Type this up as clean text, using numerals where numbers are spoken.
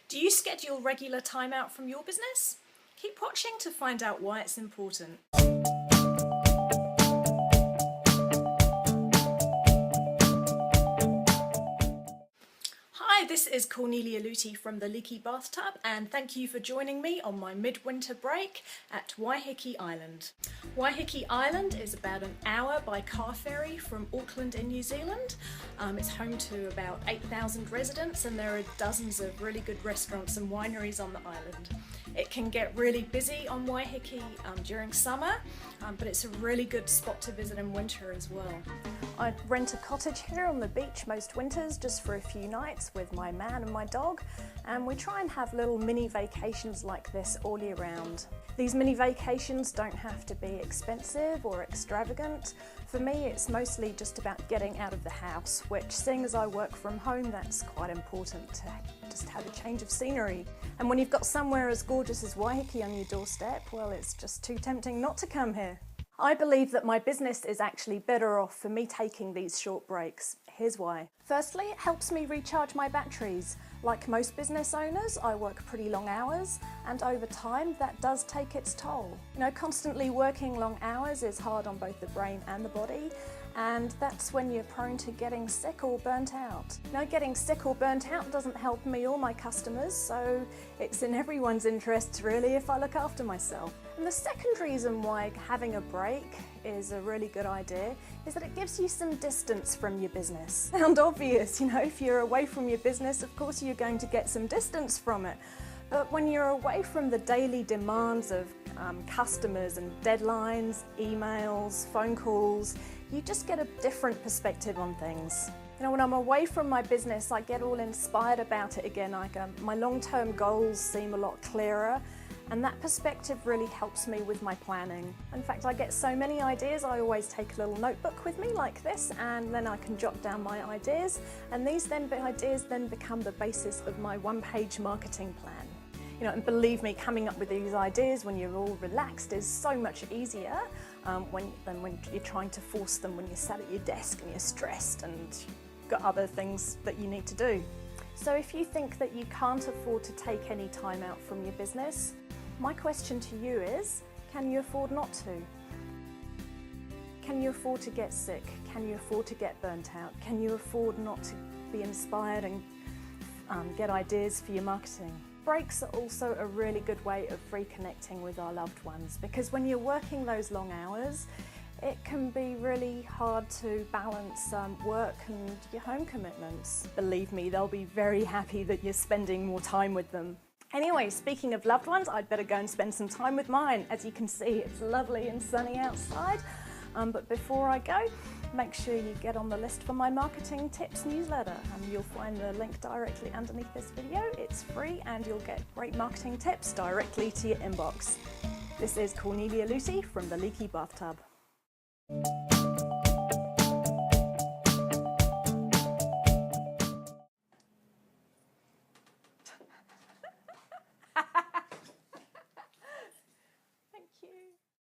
Do you schedule regular time out from your business? Keep watching to find out why it's important. Hi, this is Cornelia Luethi from the Leaky Bathtub, and thank you for joining me on my midwinter break at Waiheke Island. Waiheke Island is about an hour by car ferry from Auckland in New Zealand. It's home to about 8,000 residents, and there are dozens of really good restaurants and wineries on the island. It can get really busy on Waiheke during summer, but it's a really good spot to visit in winter as well. I rent a cottage here on the beach most winters just for a few nights with my man and my dog, and we try and have little mini vacations like this all year round. These mini vacations don't have to be expensive or extravagant. For me, it's mostly just about getting out of the house, which, seeing as I work from home, that's quite important to just have a change of scenery. And when you've got somewhere as gorgeous as Waiheke on your doorstep, well, it's just too tempting not to come here. I believe that my business is actually better off for me taking these short breaks. Here's why. Firstly, it helps me recharge my batteries. Like most business owners, I work pretty long hours, and over time that does take its toll. Constantly working long hours is hard on both the brain and the body, and that's when you're prone to getting sick or burnt out. Getting sick or burnt out doesn't help me or my customers, so it's in everyone's interests really if I look after myself. And the second reason why having a break is a really good idea is that it gives you some distance from your business. Sound obvious, if you're away from your business, of course you're going to get some distance from it. But when you're away from the daily demands of customers and deadlines, emails, phone calls, you just get a different perspective on things. When I'm away from my business, I get all inspired about it again. My long-term goals seem a lot clearer, and that perspective really helps me with my planning. In fact, I get so many ideas, I always take a little notebook with me like this, and then I can jot down my ideas, and these ideas then become the basis of my one-page marketing plan. And believe me, coming up with these ideas when you're all relaxed is so much easier than when you're trying to force them when you're sat at your desk and you're stressed and you've got other things that you need to do. So if you think that you can't afford to take any time out from your business, my question to you is, can you afford not to? Can you afford to get sick? Can you afford to get burnt out? Can you afford not to be inspired and get ideas for your marketing? Breaks are also a really good way of reconnecting with our loved ones, because when you're working those long hours, it can be really hard to balance work and your home commitments. Believe me, they'll be very happy that you're spending more time with them. Anyway, speaking of loved ones, I'd better go and spend some time with mine. As you can see, it's lovely and sunny outside. But before I go, make sure you get on the list for my marketing tips newsletter. You'll find the link directly underneath this video. It's free and you'll get great marketing tips directly to your inbox. This is Cornelia Luethi from the Leaky Bathtub.